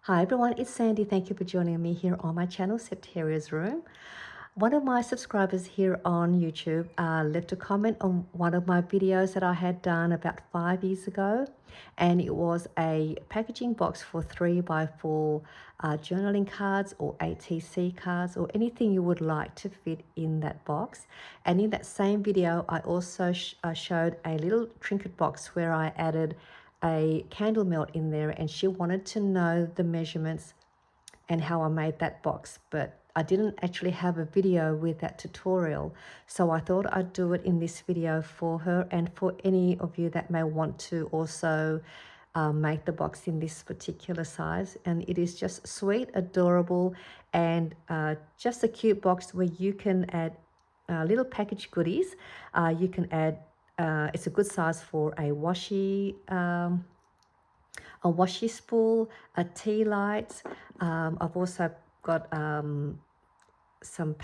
Hi everyone, it's Sandy. Thank you for joining me here on my channel, Septeria's Room. One of my subscribers here on YouTube left a comment on one of my videos that I had done about 5 years ago, and it was a packaging box for 3x4 journaling cards or ATC cards or anything you would like to fit in that box. And in that same video, I also showed a little trinket box where I added a candle melt in there, and she wanted to know the measurements and how I made that box, but I didn't actually have a video with that tutorial, so I thought I'd do it in this video for her and for any of you that may want to also make the box in this particular size. And it is just sweet, adorable, and just a cute box where you can add little package goodies. You can add it's a good size for a washi spool, a tea light. I've also got some some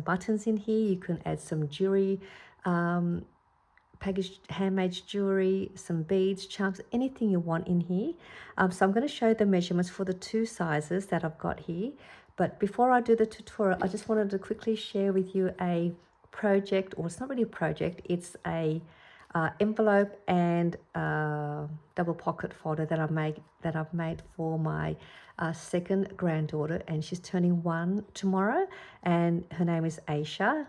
buttons in here. You can add some jewelry, packaged handmade jewelry, some beads, charms, anything you want in here. So I'm going to show the measurements for the two sizes that I've got here. But before I do the tutorial, I just wanted to quickly share with you a project, or it's not really a project, it's a envelope and double pocket folder that I've made for my second granddaughter, and she's turning 1 tomorrow, and her name is Aisha.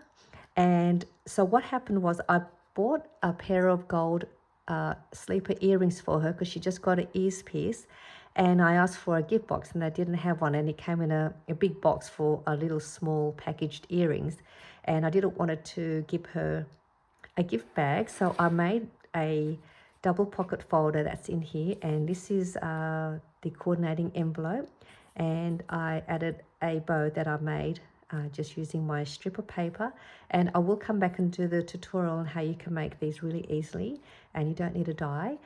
And so what happened was I bought a pair of gold sleeper earrings for her because she just got an ears piece, and I asked for a gift box and they didn't have one, and it came in a big box for a little small packaged earrings, and I didn't want it to give her a gift bag, so I made a double pocket folder that's in here, and this is the coordinating envelope, and I added a bow that I made just using my strip of paper. And I will come back and do the tutorial on how you can make these really easily, and you don't need a die.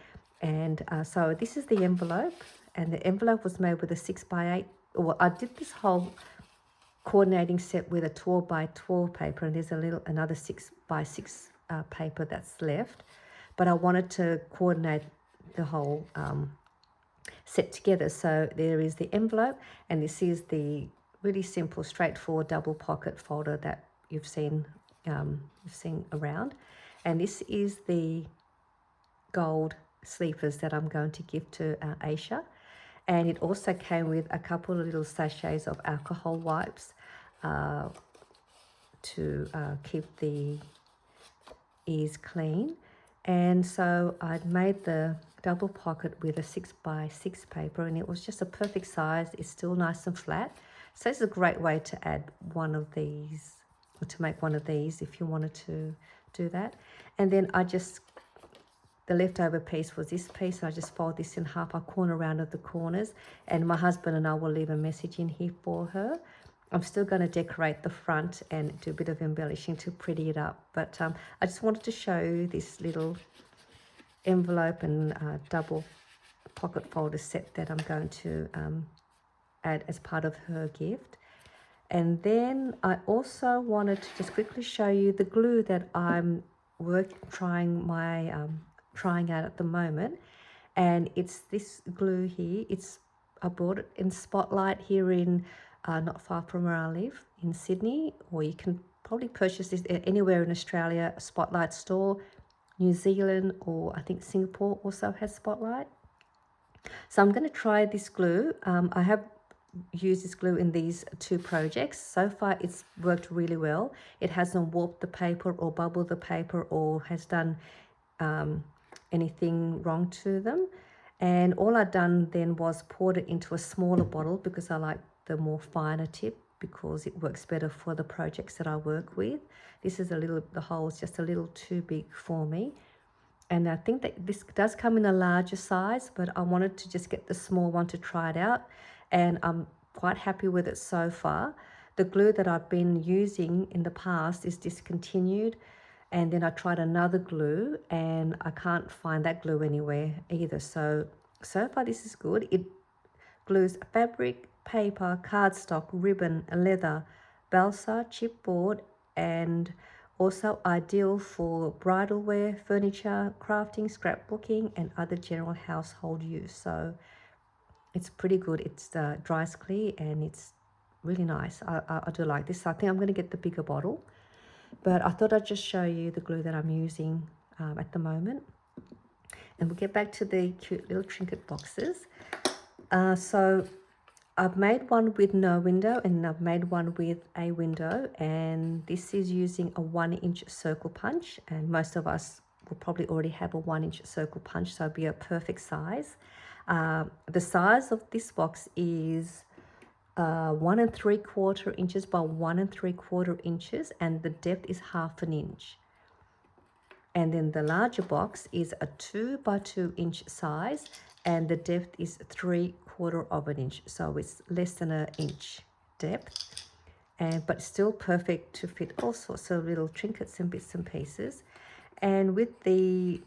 And so this is the envelope, and the envelope was made with a 6x8. Well, I did this whole coordinating set with a 12x12 paper, and there's another 6x6 paper that's left, but I wanted to coordinate the whole set together. So there is the envelope, and this is the really simple, straightforward double pocket folder that you've seen around, and this is the gold sleepers that I'm going to give to Aisha. And it also came with a couple of little sachets of alcohol wipes to keep the ears clean. And so I'd made the double pocket with a 6x6 paper, and it was just a perfect size. It's still nice and flat. So it's a great way to add one of these, or to make one of these if you wanted to do that. And then the leftover piece was this piece. I just fold this in half. I corner around at the corners, and my husband and I will leave a message in here for her. I'm still going to decorate the front and do a bit of embellishing to pretty it up. But I just wanted to show you this little envelope and double pocket folder set that I'm going to add as part of her gift. And then I also wanted to just quickly show you the glue that I'm trying out at the moment. And it's this glue here. I bought it in Spotlight here in not far from where I live in Sydney, or you can probably purchase this anywhere in Australia, a Spotlight store. New Zealand, or I think Singapore also has Spotlight. So I'm going to try this glue. I have used this glue in these two projects. So far it's worked really well. It hasn't warped the paper or bubbled the paper or has done anything wrong to them. And all I've done then was poured it into a smaller bottle because I like the more finer tip, because it works better for the projects that I work with. This is the hole is just a little too big for me. And I think that this does come in a larger size, but I wanted to just get the small one to try it out. And I'm quite happy with it so far. The glue that I've been using in the past is discontinued. And then I tried another glue, and I can't find that glue anywhere either. So far this is good. It glues fabric, paper, cardstock, ribbon, leather, balsa, chipboard, and also ideal for bridal wear, furniture, crafting, scrapbooking, and other general household use. So It's pretty good. It's dries clear and it's really nice. I do like this. So I think I'm going to get the bigger bottle. But I thought I'd just show you the glue that I'm using at the moment. And we'll get back to the cute little trinket boxes. So I've made one with no window and I've made one with a window, and this is using a 1-inch circle punch, and most of us will probably already have a 1-inch circle punch, so it'll be a perfect size. The size of this box is 1 3/4 inches by 1 3/4 inches, and the depth is 1/2 inch. And then the larger box is a 2 by 2 inch size, and the depth is 3/4 inch, so it's less than an inch depth, and but still perfect to fit all sorts of little trinkets and bits and pieces. And with the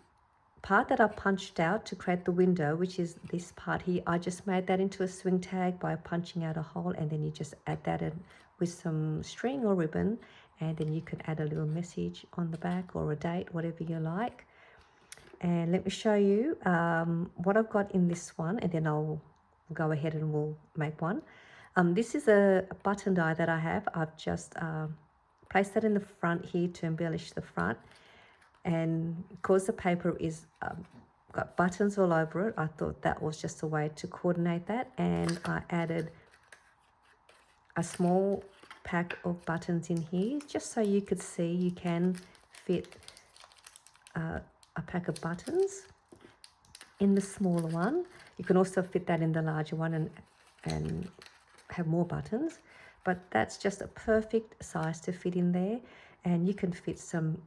part that I punched out to create the window, which is this part here, I just made that into a swing tag by punching out a hole, and then you just add that in with some string or ribbon, and then you can add a little message on the back or a date, whatever you like. And let me show you what I've got in this one, and then I'll go ahead and we'll make one. This is a button die that I have. I've just placed that in the front here to embellish the front. And because the paper is got buttons all over it, I thought that was just a way to coordinate that, and I added a small pack of buttons in here just so you could see you can fit a pack of buttons in the smaller one. You can also fit that in the larger one and have more buttons, but that's just a perfect size to fit in there. And you can fit some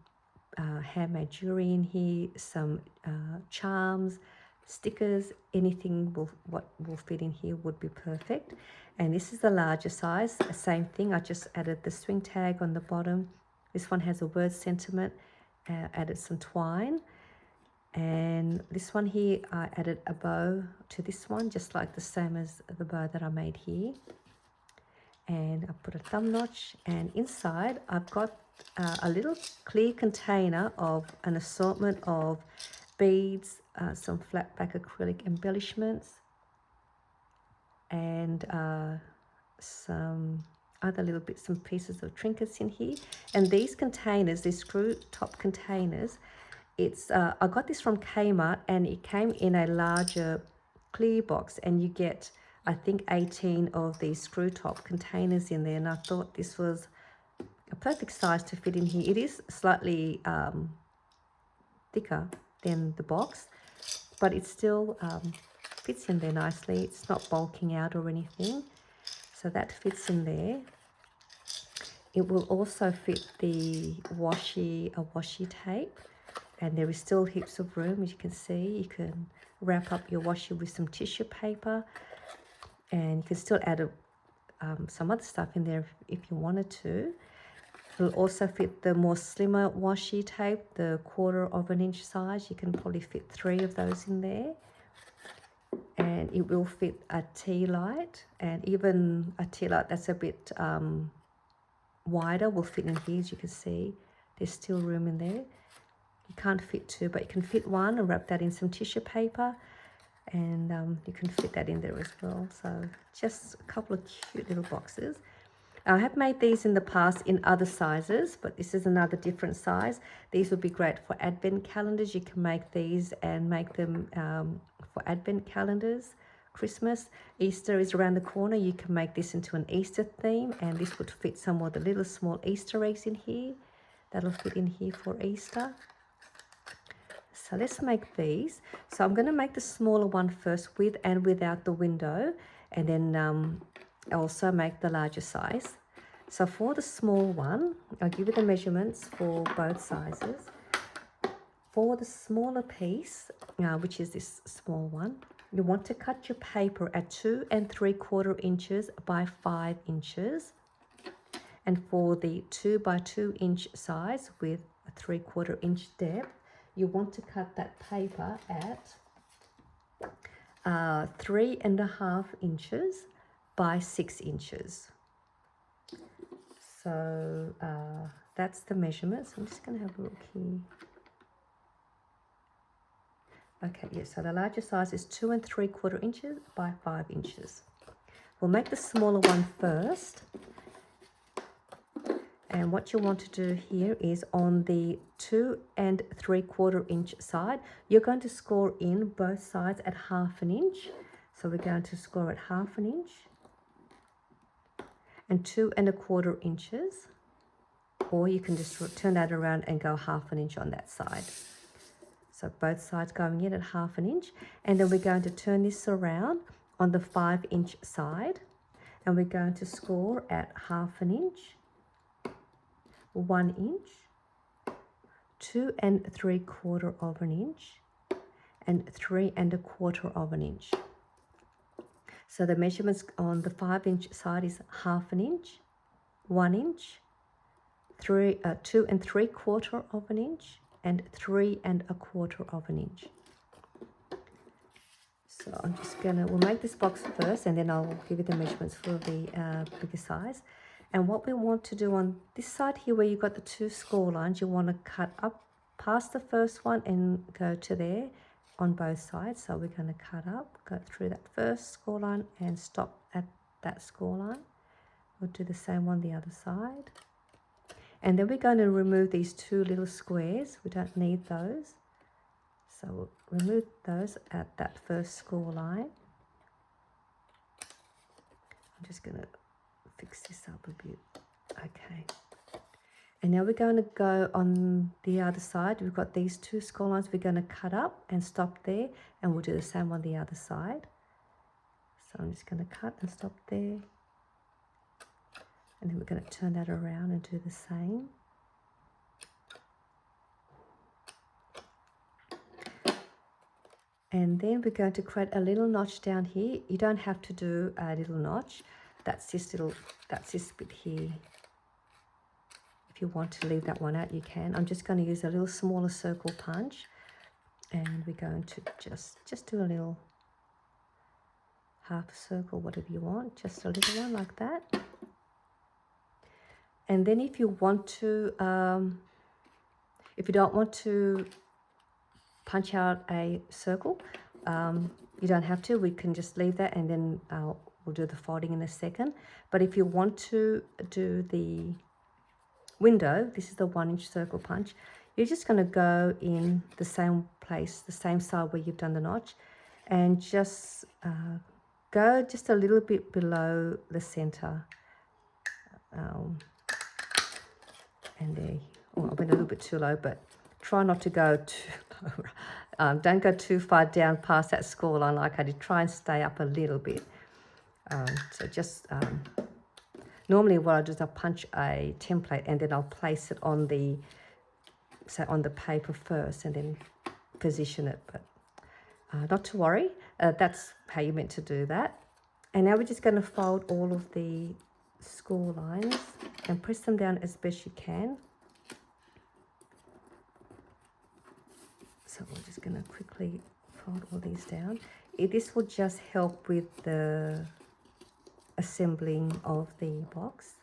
handmade jewelry in here, some charms, stickers, anything what will fit in here would be perfect. And this is the larger size, same thing. I just added the swing tag on the bottom. This one has a word sentiment, added some twine, and this one here I added a bow to this one, just like the same as the bow that I made here. And I put a thumb notch, and inside I've got a little clear container of an assortment of beads, some flat back acrylic embellishments, and some other little bits and pieces of trinkets in here. And these containers, these screw top containers, it's I got this from Kmart, and it came in a larger clear box, and you get, I think, 18 of these screw top containers in there, and I thought this was a perfect size to fit in here. It is slightly thicker than the box, but it still fits in there nicely. It's not bulking out or anything, so that fits in there. It will also fit the washi tape, and there is still heaps of room. As you can see, you can wrap up your washi with some tissue paper, and you can still add some other stuff in there if you wanted to. It'll also fit the more slimmer washi tape, the 1/4 inch size. You can probably fit 3 of those in there. And it will fit a tea light, and even a tea light that's a bit wider will fit in here. As you can see, there's still room in there. You can't fit 2, but you can fit 1 and wrap that in some tissue paper, and you can fit that in there as well. So just a couple of cute little boxes. I have made these in the past in other sizes, but this is another different size. These would be great for advent calendars. You can make these and make them for advent calendars. Christmas, Easter is around the corner. You can make this into an Easter theme, and this would fit some of the little small Easter eggs in here. That'll fit in here for Easter. So let's make these. So I'm going to make the smaller one first, with and without the window, and then also make the larger size. So for the small one, I'll give you the measurements for both sizes. For the smaller piece, which is this small one, you want to cut your paper at 2 3/4 inches by 5 inches. And for the 2 by 2 inch size with a 3/4 inch depth, you want to cut that paper at 3.5 inches by 6 inches. So that's the measurements. I'm just going to have a look here. Okay, yeah, so the larger size is 2 3/4 inches by 5 inches. We'll make the smaller one first. And what you want to do here is on the 2 3/4 inch side, you're going to score in both sides at 1/2 inch. So we're going to score at 1/2 inch and 2 1/4 inches, or you can just turn that around and go 1/2 inch on that side. So both sides going in at 1/2 inch, and then we're going to turn this around on the 5 inch side, and we're going to score at 1/2 inch, 1 inch, 2 3/4 inch, and 3 1/4 inch. So the measurements on the 5 inch side is 1/2 inch, 1 inch, 2 3/4 inch, and 3 1/4 inch. So I'm just we'll make this box first, and then I'll give you the measurements for the bigger size. And what we want to do on this side here, where you've got the 2 score lines, you want to cut up past the first one and go to there on both sides. So we're going to cut up, go through that first score line and stop at that score line. We'll do the same on the other side. And then we're going to remove these 2 little squares. We don't need those. So we'll remove those at that first score line. I'm just going to fix this up a bit. Okay. And now we're going to go on the other side. We've got these 2 score lines. We're going to cut up and stop there, and we'll do the same on the other side. So I'm just going to cut and stop there. And then we're going to turn that around and do the same. And then we're going to create a little notch down here. You don't have to do a little notch. That's this bit here. If you want to leave that one out, you can. I'm just going to use a little smaller circle punch, and we're going to just do a little half circle, whatever you want, just a little one like that. And then if you want to, if you don't want to punch out a circle, you don't have to. We can just leave that, and then we'll do the folding in a second. But if you want to do the window, this is the 1 inch circle punch. You're just going to go in the same place, the same side where you've done the notch, and just go just a little bit below the center. And there, oh, I went a little bit too low, but try not to go too low. Don't go too far down past that score line like I did. Try and stay up a little bit. So just normally what I do is I'll punch a template, and then I'll place it on the paper first, and then position it. But not to worry, that's how you're meant to do that. And now we're just going to fold all of the score lines and press them down as best you can. So we're just going to quickly fold all these down. This will just help with the assembling of the box.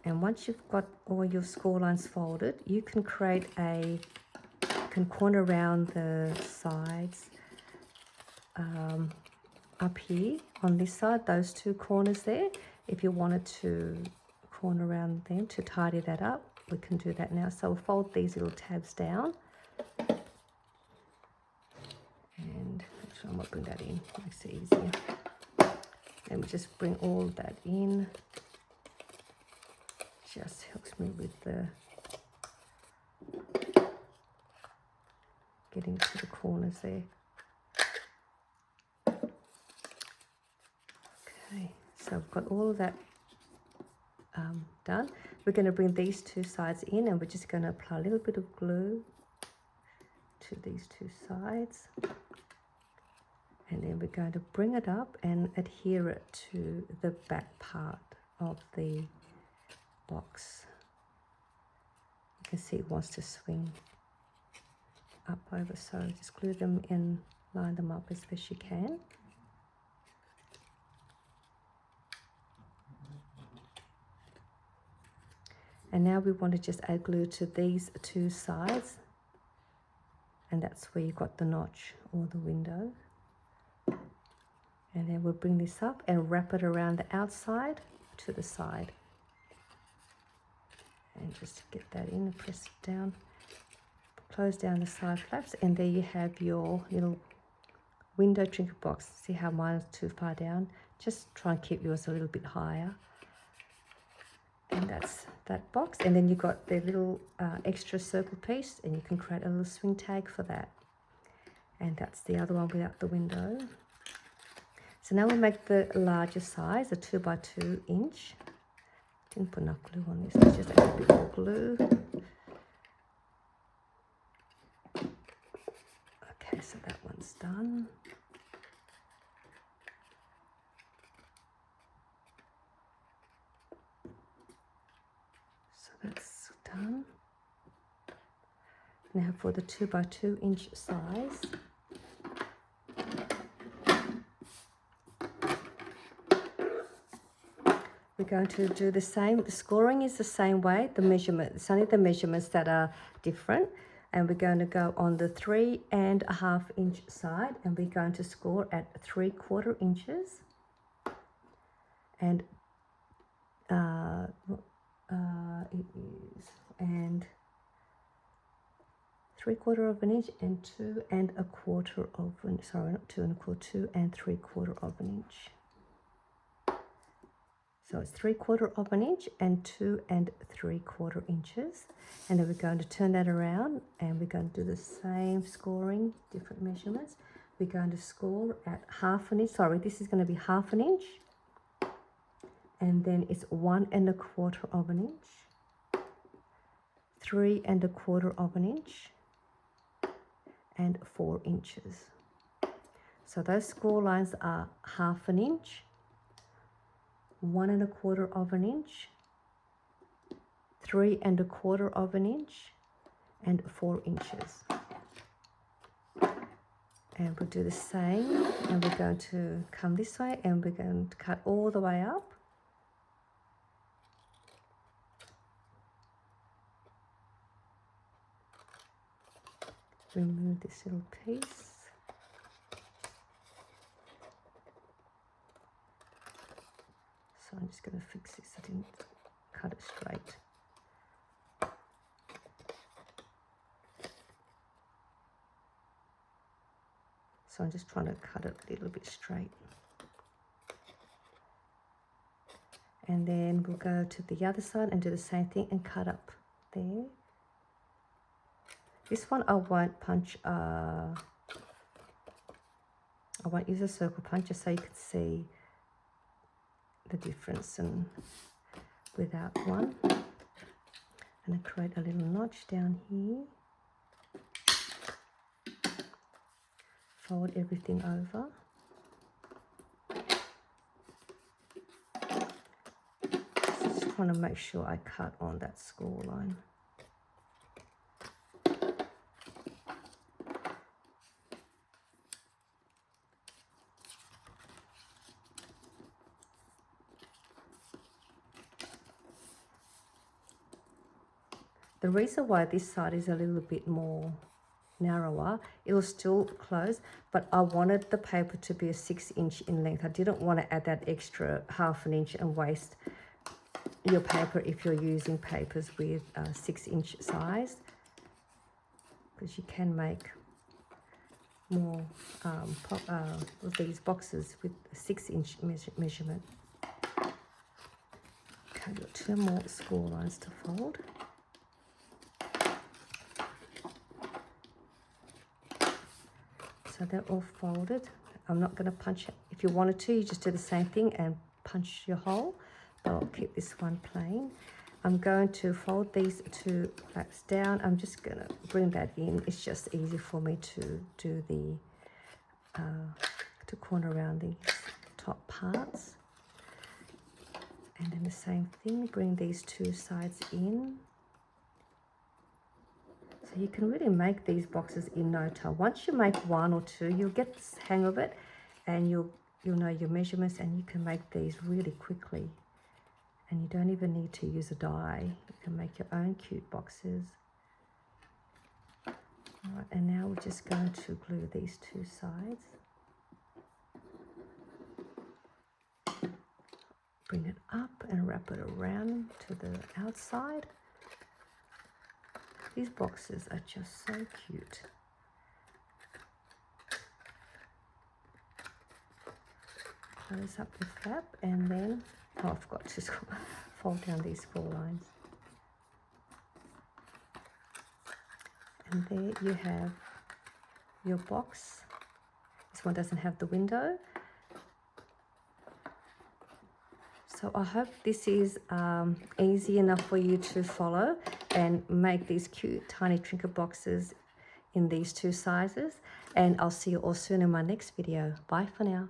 And once you've got all your score lines folded, you can create can corner around the sides up here on this side, those 2 corners there. If you wanted to corner around them to tidy that up, we can do that now. So we'll fold these little tabs down, and make sure I might bring that in, makes it easier. And we just bring all of that in. Just helps me with the getting to the corners there. Okay, so I've got all of that done. We're going to bring these 2 sides in, and we're just going to apply a little bit of glue to these 2 sides. And then we're going to bring it up and adhere it to the back part of the box. You can see it wants to swing up over, so just glue them in, line them up as best you can. And now we want to just add glue to these two sides, and that's where you got the notch or the window. And then we'll bring this up and wrap it around the outside to the side. And just get that in and press it down. Close down the side flaps, and there you have your little window trinket box. See how mine is too far down? Just try and keep yours a little bit higher. And that's that box. And then you've got the little extra circle piece, and you can create a little swing tag for that. And that's the other one without the window. So now we'll make the larger size, a 2 by 2 inch. Didn't put enough glue on this, let's just add a bit more glue. Okay, so that one's done. So that's done. Now for the 2 by 2 inch size. We're going to do the same. The scoring is the same way. The measurement, it's only the measurements that are different. And we're going to go on the 3.5 inch side, and we're going to score at 3/4 inches. And it is, and 3/4 of an inch, and 2.25 of an, sorry, not 2.25, 2 3/4 of an inch. So it's 3/4 of an inch and 2 3/4 inches. And then we're going to turn that around, and we're going to do the same scoring, different measurements. We're going to score at 1/2 an inch. Sorry, this is going to be 1/2 an inch. And then it's 1 1/4 of an inch, 3 1/4 of an inch, and 4 inches. So those score lines are 1/2 an inch, 1 1/4 of an inch, 3 1/4 of an inch, and 4 inches. And we'll do the same, and we're going to come this way, and we're going to cut all the way up. Remove this little piece. So I'm just going to fix this. I didn't cut it straight. So I'm just trying to cut it a little bit straight. And then we'll go to the other side and do the same thing and cut up there. This one I won't punch, I won't use a circle puncher so you can see the difference and without one. And I create a little notch down here. Fold everything over. Just want to make sure I cut on that score line. The reason why this side is a little bit more narrower, it will still close, but I wanted the paper to be a 6 inch in length. I didn't want to add that extra 1/2 an inch and waste your paper if you're using papers with 6 inch size, because you can make more of these boxes with a 6 inch measurement. Okay, I've got 2 more score lines to fold. So they're all folded. I'm not going to punch it. If you wanted to, you just do the same thing and punch your hole, but I'll keep this one plain. I'm going to fold these 2 flaps down. I'm just going to bring that in. It's just easy for me to do the, to corner around these top parts. And then the same thing, bring these 2 sides in. So you can really make these boxes in no time. Once you make 1 or 2, you'll get the hang of it, and you'll know your measurements, and you can make these really quickly And you don't even need to use a die. You can make your own cute boxes. All right, and now we're just going to glue these two sides. Bring it up and wrap it around to the outside. These boxes are just so cute. Close up the flap and then, oh, I forgot to fold down these 4 lines. And there you have your box. This one doesn't have the window. So I hope this is easy enough for you to follow and make these cute tiny trinket boxes in these 2 sizes. And I'll see you all soon in my next video. Bye for now.